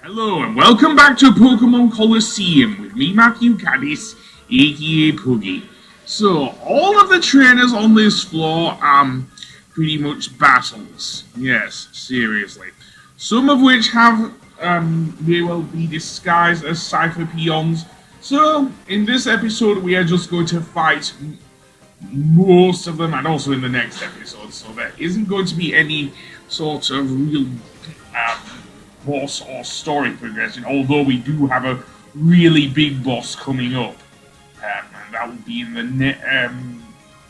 Hello and welcome back to Pokemon Colosseum with me, Matthew Caddis, aka Puggy. So, all of the trainers on this floor are pretty much battles. Yes, seriously. Some of which have may well be disguised as Cypher Peons. So, in this episode, we are just going to fight most of them, and also in the next episode. So, there isn't going to be any sort of real boss or story progression, although we do have a really big boss coming up, and that will be in the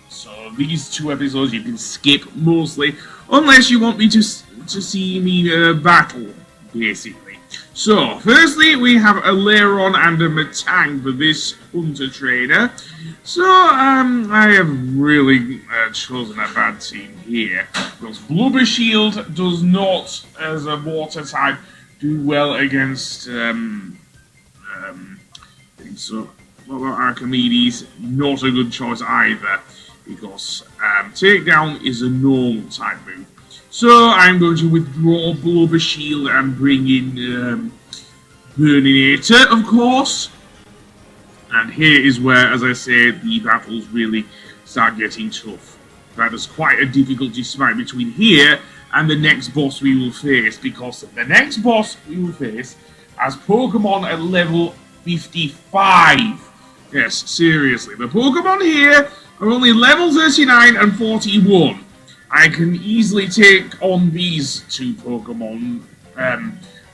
so these two episodes you can skip mostly, unless you want me to see me battle, basically. So, firstly, we have a Lairon and a Matang for this Hunter Trainer. So, I have really chosen a bad team here, because Blubber Shield does not, as a water type, do well against, so, what about Archimedes? Not a good choice either, because Takedown is a normal type move. So, I'm going to withdraw Blubber Shield and bring in, Burninator, of course. And here is where, as I said, the battles really start getting tough. That is quite a difficulty fight between here and the next boss we will face, because the next boss we will face has Pokemon at level 55. Yes, seriously. The Pokemon here are only level 39 and 41. I can easily take on these two Pokemon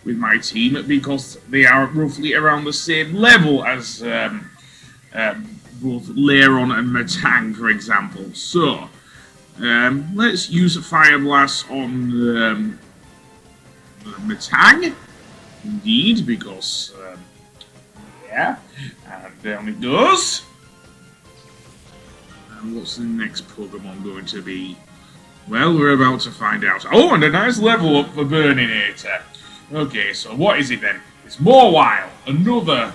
with my team, because they are roughly around the same level as both Lairon and Matang, for example. So, let's use a Fire Blast on Matang, indeed, because, yeah, and down it goes. And what's the next Pokemon going to be? Well, we're about to find out. Oh, and a nice level up for Burninator. Okay, so what is it then? It's Mawile, another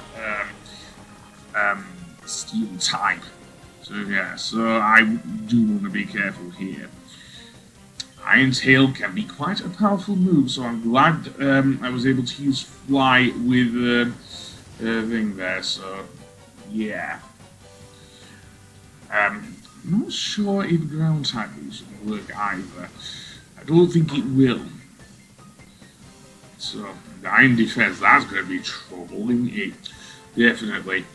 steel type. So yeah, so I do want to be careful here. Iron Tail can be quite a powerful move, so I'm glad I was able to use Fly with thing there. So yeah, I'm not sure if Ground type moves will work either. I don't think it will. So, the Iron Defense, that's going to be trouble, isn't it? Definitely.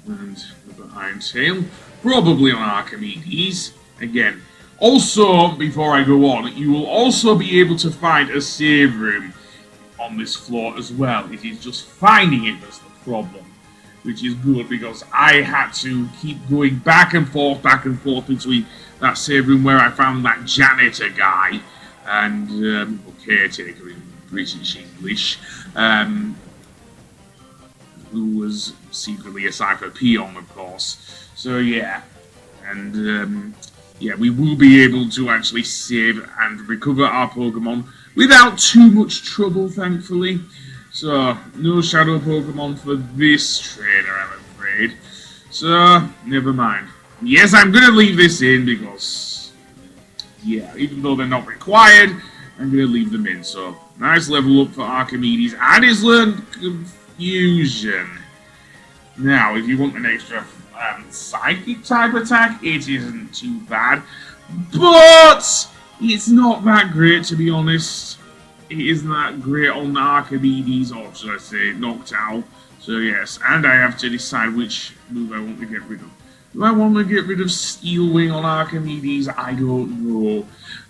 And the Iron Tail, probably on Archimedes. Again, also, before I go on, you will also be able to find a save room on this floor as well. It is just finding it that's the problem, which is good, because I had to keep going back and forth between that save room where I found that janitor guy and caretaker in British English, who was secretly a Cypher Peon, of course. So yeah, and yeah, we will be able to actually save and recover our Pokemon without too much trouble, thankfully. So, no Shadow Pokemon for this trainer, I'm afraid. So, never mind. Yes, I'm going to leave this in because, yeah, even though they're not required, I'm going to leave them in. So, nice level up for Archimedes. And he's learned Confusion. Now, if you want an extra Psychic type attack, it isn't too bad. But it's not that great, to be honest. It isn't that great on Archimedes, or should I say, Noctowl. So yes, and I have to decide which move I want to get rid of. Do I want to get rid of Steel Wing on Archimedes? I don't know.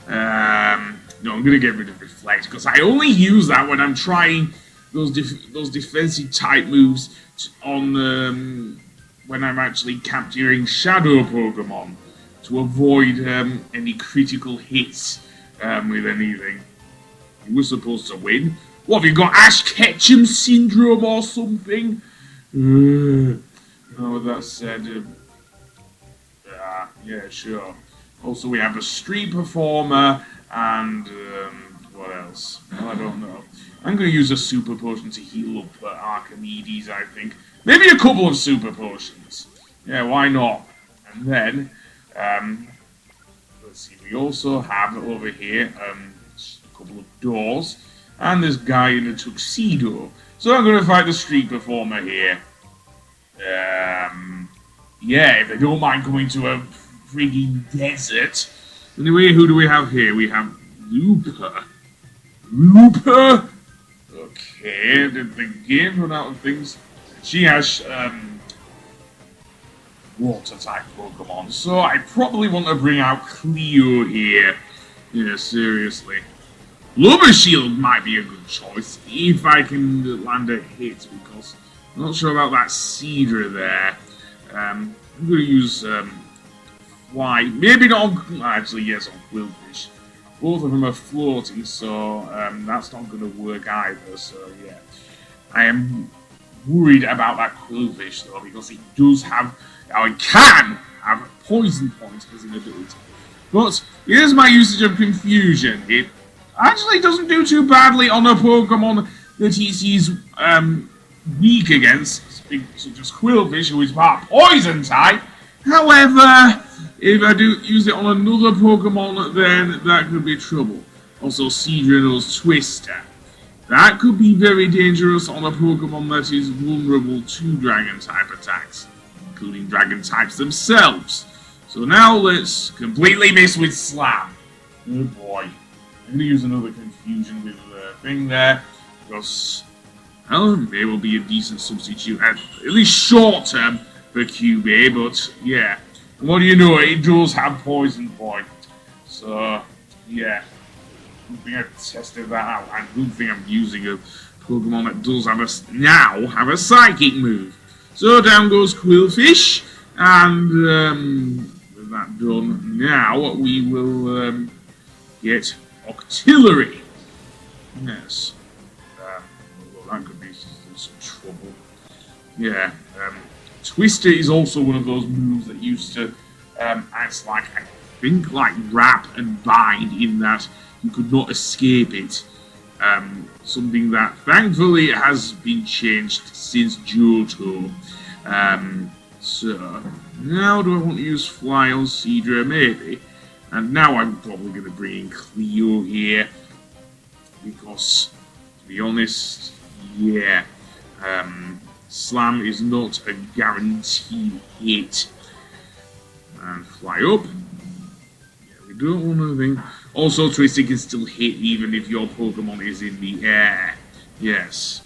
No, I'm going to get rid of Reflect, because I only use that when I'm trying those defensive type moves on when I'm actually capturing Shadow Pokemon, to avoid any critical hits with anything. You were supposed to win. What, have you got Ash Ketchum syndrome or something? Oh, that said, yeah, sure. Also, we have a Street Performer, and what else? Well, I don't know. I'm going to use a Super Potion to heal up Archimedes, I think. Maybe a couple of Super Potions. Yeah, why not? And then, let's see, we also have over here a couple of doors. and this guy in a tuxedo. So I'm going to fight the street performer here. Yeah, if they don't mind coming to a freaking desert. Anyway, who do we have here? We have Looper. Looper? Okay, did the game run out of things? She has, water type Pokemon, so I probably want to bring out Cleo here. Yeah, seriously. Lava Shield might be a good choice if I can land a hit, because I'm not sure about that Cedra there. I'm going to use Fly. Maybe not on... Actually, yes, on Quillfish. Both of them are floating, so that's not going to work either. So, yeah. I am worried about that Quillfish, though, because it does have... Now, it can have Poison Point as an ability. But here's my usage of Confusion. It actually doesn't do too badly on a Pokemon that he sees weak against, such as Quillfish, who is part Poison type. However, if I do use it on another Pokemon, then that could be trouble. Also, Cedra knows Twister. That could be very dangerous on a Pokemon that is vulnerable to Dragon-type attacks, including Dragon types themselves. So now let's completely miss with Slam. Oh boy. I'm going to use another Confusion with the thing there, because, well, they will be a decent substitute, at least short term, for QB, but yeah. And what do you know, it does have Poison Point. So, yeah. I think I tested that out. I don't think I'm using a Pokemon that does have a Psychic move. So down goes Quillfish, and with that done, now we will get Octillery. Yes. Well, that could be some trouble. Yeah. Twister is also one of those moves that used to act like, I think, like Wrap and Bind, in that you could not escape it. Something that, thankfully, has been changed since Johto. So, now do I want to use Fly on Cedra? Maybe. And now I'm probably going to bring in Cleo here, because, to be honest, yeah, Slam is not a guaranteed hit. And Fly up. Yeah, we don't want anything. Also, Twister can still hit even if your Pokemon is in the air. Yes.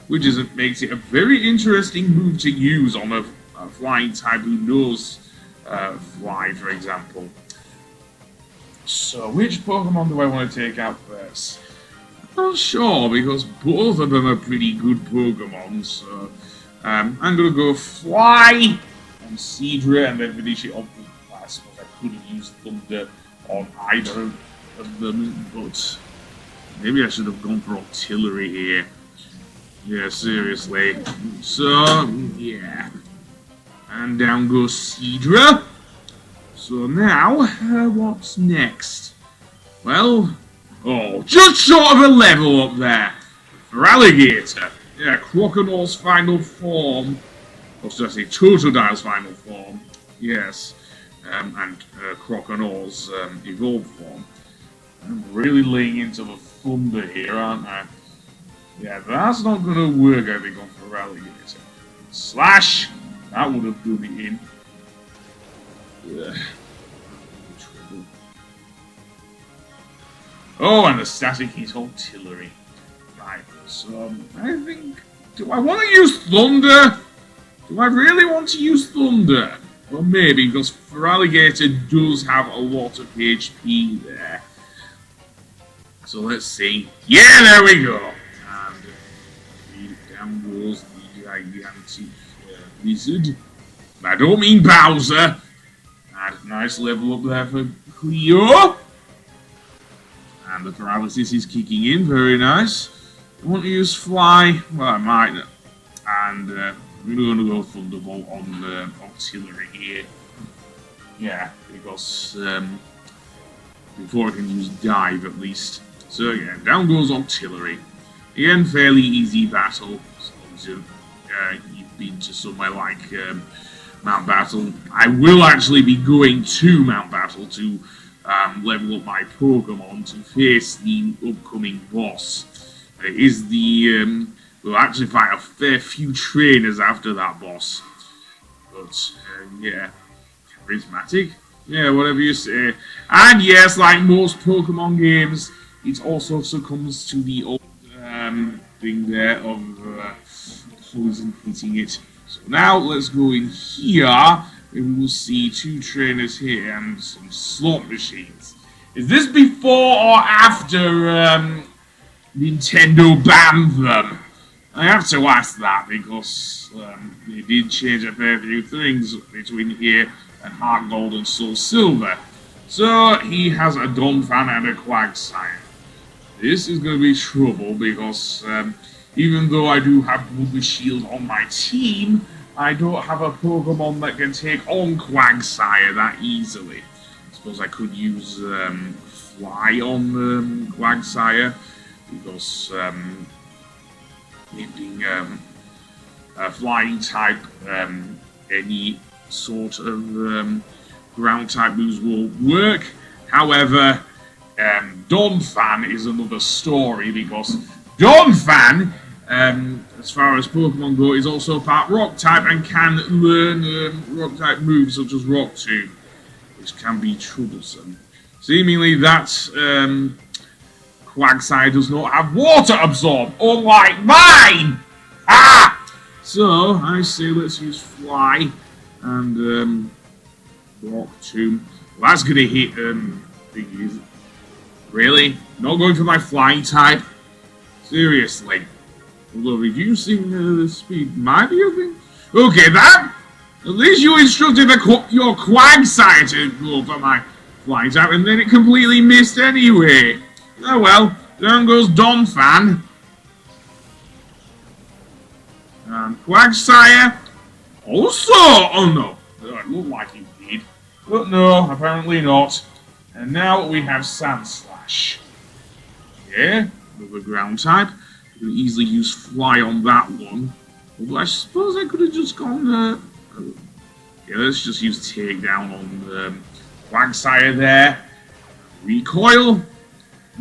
Which makes it a very interesting move to use on a flying type who knows Fly, for example. So, which Pokemon do I want to take out first? I'm not sure, because both of them are pretty good Pokemon, so I'm going to go Fly on Cedra and then finish it off with, I suppose I could have used Thunder on either of them, but maybe I should have gone for Octillery here. Yeah, seriously. So, yeah. And down goes Cedra. So now, what's next? Well, just short of a level up there. For Alligator. Yeah, Croconaur's final form. Or should I say Totodile's final form. Yes. And Croconaur's evolved form. I'm really laying into the Thunder here, aren't I? Yeah, that's not going to work, I think, on for Alligator. Slash! That would have done it in. Yeah. Oh, and the static is Octillery. Right, so I think... Do I want to use Thunder? Do I really want to use Thunder? Well, maybe, because Feraligatr does have a lot of HP there. So let's see. Yeah, there we go! And down goes the gigantic lizard. I don't mean Bowser. And a nice level up there for Cleo. And the paralysis is kicking in, very nice. I want to use Fly. Well, I might. And we're going to go Thunderbolt on the Octillery here. Yeah, because before I can use Dive at least. So yeah, down goes Octillery. Again, fairly easy battle. So you've been to somewhere like Mount Battle. I will actually be going to Mount Battle to level up my Pokemon to face the upcoming boss. is the we'll actually fight a fair few trainers after that boss. But yeah, charismatic. Yeah, whatever you say. And yes, like most Pokemon games, it also succumbs to the old thing there of poison hitting it. So now let's go in here, and we will see 2 trainers here and some slot machines. Is this before or after Nintendo banned them? I have to ask that because they did change a fair few things between here and Heart Gold and Soul Silver. So he has a Donphan and a Quagsire. This is going to be trouble because even though I do have Ruby Shield on my team, I don't have a Pokemon that can take on Quagsire that easily. I suppose I could use Fly on Quagsire because it being a flying type, any sort of ground type moves will work. However, Donphan is another story because Donphan, as far as Pokemon go, is also part rock type and can learn rock type moves such as Rock Tomb, which can be troublesome. Seemingly that Quagsire does not have water absorb, unlike mine! Ah! So, I say let's use Fly and Rock Tomb. Well, that's gonna hit thingies. Really? Not going for my flying type? Seriously. Although reducing the speed might be a thing. Okay, that. At least you instructed your Quagsire to go for my flying type, and then it completely missed anyway. Oh well, down goes Donphan. And Quagsire also. Oh no, it looked like he did, but no, apparently not. And now we have Sandslash. Yeah, another ground type. You can easily use Fly on that one. Although I suppose I could have just gone. Yeah, let's just use Takedown on Quagsire there. Recoil.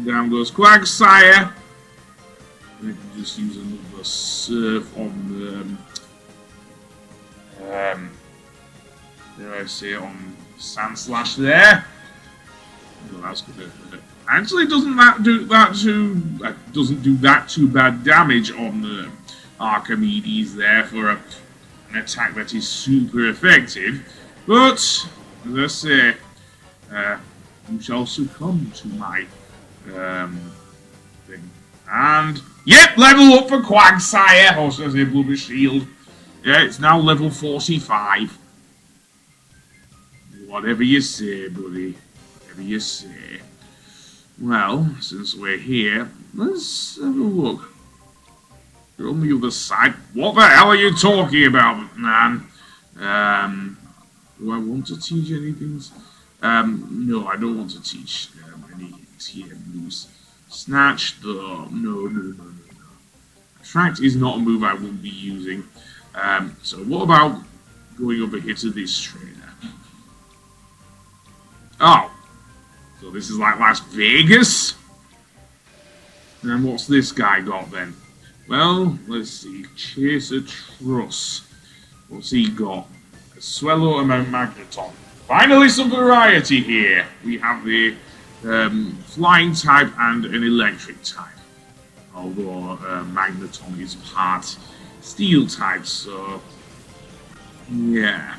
Down goes Quagsire. And I can just use another Surf on dare I say on Sandslash there. Well, that's gonna actually doesn't do that too bad damage on Archimedes there for an attack that is super effective. But as I say, you shall succumb to my thing. And yep, level up for Quagsire. Or should I say Blubber Shield? Yeah, it's now level 45. Whatever you say, buddy. Whatever you say. Well, since we're here, let's have a look. You're on the other side. What the hell are you talking about, man? Do I want to teach anything? No, I don't want to teach any TM moves. Snatch, though. No. Attract is not a move I will be using. So what about going over here to this trainer? Oh, so this is like Las Vegas? And what's this guy got then? Well, let's see. Chaser Truss. What's he got? A Swellow and a Magneton. Finally some variety here. We have the flying type and an electric type. Although Magneton is part steel type, so yeah.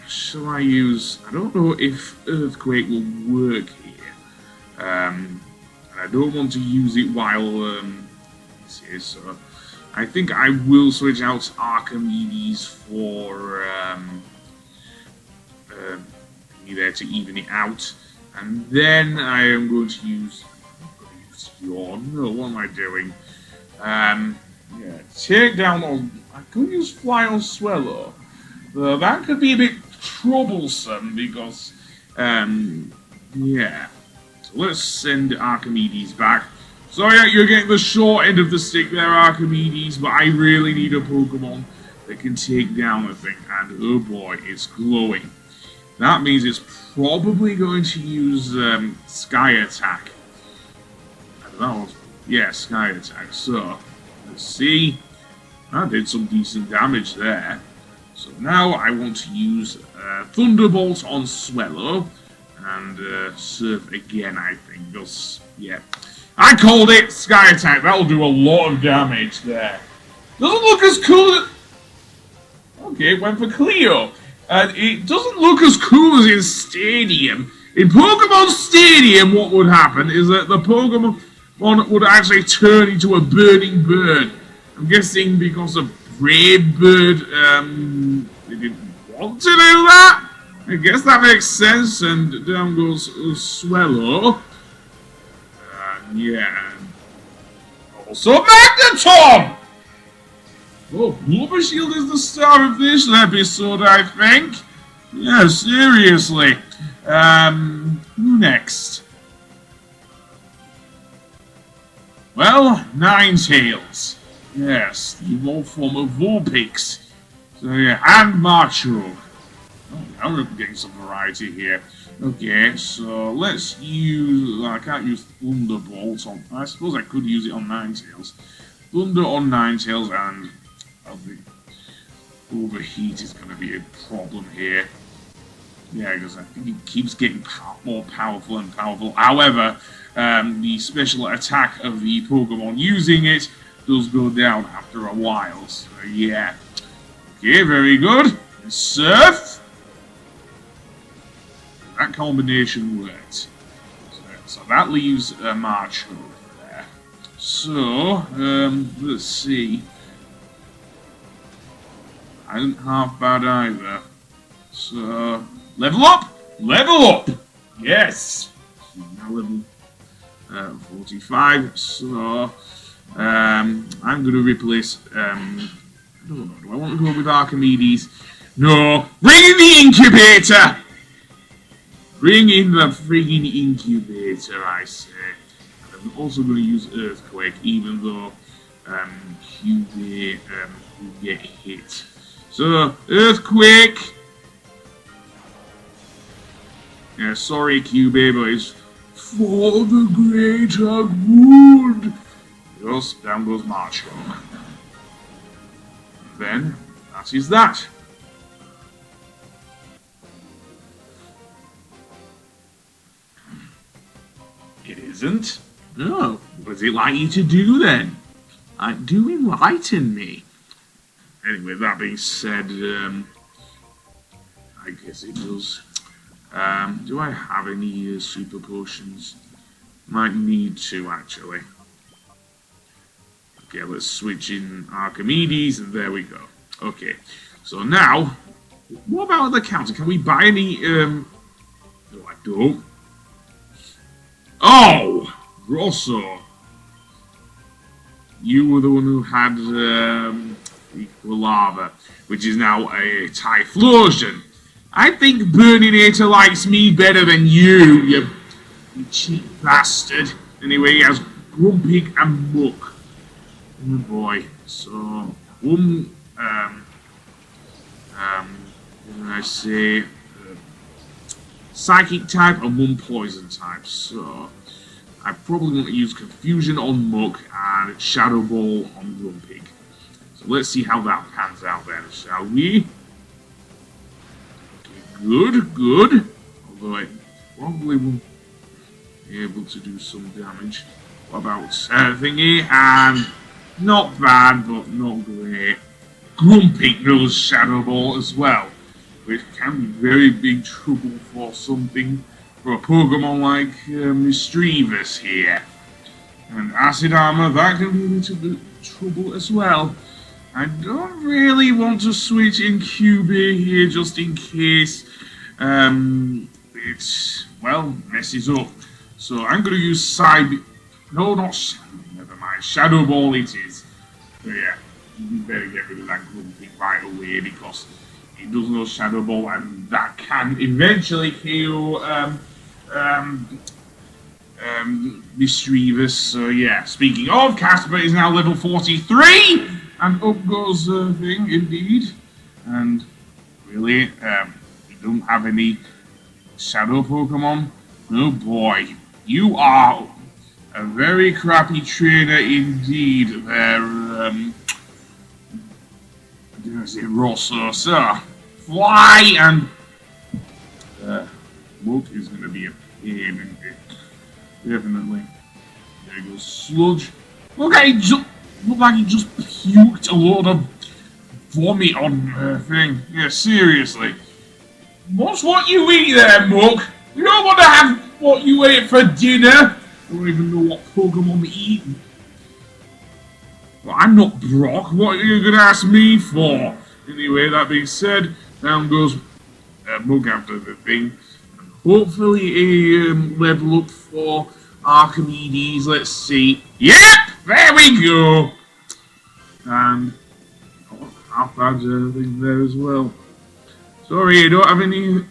Shall I use... I don't know if Earthquake will work here. And I don't want to use it while... so I think I will switch out Archimedes for... there to even it out. And then I am going to use... Yawn. No, what am I doing? Yeah, take down on... I could use Fly on Swellow. That could be a bit troublesome because, yeah. So let's send Archimedes back. Sorry, you're getting the short end of the stick there, Archimedes, but I really need a Pokemon that can take down the thing. And oh boy, it's glowing. That means it's probably going to use Sky Attack. And that was, Yeah, Sky Attack. So, let's see. I did some decent damage there. So now I want to use Thunderbolt on Swellow and Surf again, I think. Because, yeah. I called it! Sky Attack. That'll do a lot of damage there. Doesn't look as cool. Okay, it went for Cleo. And it doesn't look as cool as in Stadium. In Pokemon Stadium, what would happen is that the Pokemon would actually turn into a burning bird. I'm guessing because a brave bird, they didn't want to do that? I guess that makes sense, and down goes Swellow. Yeah. Also Magneton! Oh, Blubber Shield is the star of this episode, I think. Yeah, seriously. Who next? Well, Ninetales. Yes, the evolved form of Vulpix. So yeah, and Marcho. Oh, now we're getting some variety here. Okay, so let's use... I can't use Thunderbolt on... I suppose I could use it on Ninetales. Thunder on Ninetales, and I think Overheat is going to be a problem here. Yeah, because I think it keeps getting more powerful and powerful. However, the special attack of the Pokemon using it does go down after a while. So yeah. Okay, very good. Surf. That combination worked. So that leaves Marcho there. So, let's see. I didn't half bad either. So, level up! Level up! Yes! Now level 45. So, I'm going to replace, I don't know, do I want to go with Archimedes? No! Bring in the incubator! Bring in the friggin' incubator, I say. And I'm also going to use Earthquake, even though QB will get hit. So, Earthquake! Yeah, sorry, QB, but it's for the greater good. Yes, down goes Marcho. Then, that is that. It isn't? No. What is it like you to do then? Do enlighten me. Anyway, that being said, I guess it does. Do I have any super potions? Might need to, actually. Okay, let's switch in Archimedes, and there we go. Okay, so now, what about the counter? Can we buy any, No, I don't. Oh! Rosso! You were the one who had, Equilava, which is now a Typhlosion. I think Burninator likes me better than you cheap bastard. Anyway, he has Grumpig and Muck. Oh boy. So, one, what did I say? Psychic type and one poison type. So, I probably want to use Confusion on Muck and Shadow Ball on Grumpig. So let's see how that pans out then, shall we? Good, good. Although I probably won't be able to do some damage. What about thingy? And not bad, but not great. Grumpig knows Shadow Ball as well, which can be very big trouble for a Pokemon like Mischievous here. And Acid Armor, that can be a little bit trouble as well. I don't really want to switch in QB here just in case it, well, messes up. So I'm going to use no, not never mind, Shadow Ball it is. So yeah, you better get rid of that Grumpig right away because it does know Shadow Ball and that can eventually kill Mischievous. So yeah, speaking of, Casper is now level 43! And up goes the thing, indeed. And really, we don't have any shadow Pokemon. Oh boy, you are A very crappy trainer indeed there, there's a Rosso, sir. Fly! And Mug is going to be a pain, isn't it? Definitely. There goes Sludge. Look like he just puked a load of vomit on her thing. Yeah, seriously. What's what you eat there, Mug? You don't want to have what you ate for dinner. I don't even know what Pokemon eat. Well, I'm not Brock. What are you going to ask me for? Anyway, that being said, down goes Mug after the thing. And hopefully a level up for Archimedes. Let's see. Yep! There we go! And half bad thing there as well. Sorry, you don't have any.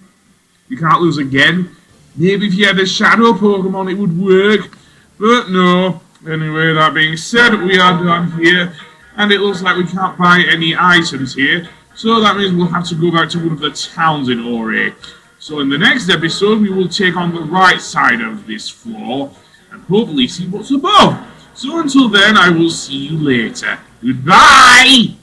You can't lose again. Maybe if you had a shadow Pokemon it would work. But no. Anyway, that being said, we are done here. And it looks like we can't buy any items here. So that means we'll have to go back to one of the towns in Ori. So in the next episode, we will take on the right side of this floor. And hopefully see what's above. So until then, I will see you later. Goodbye!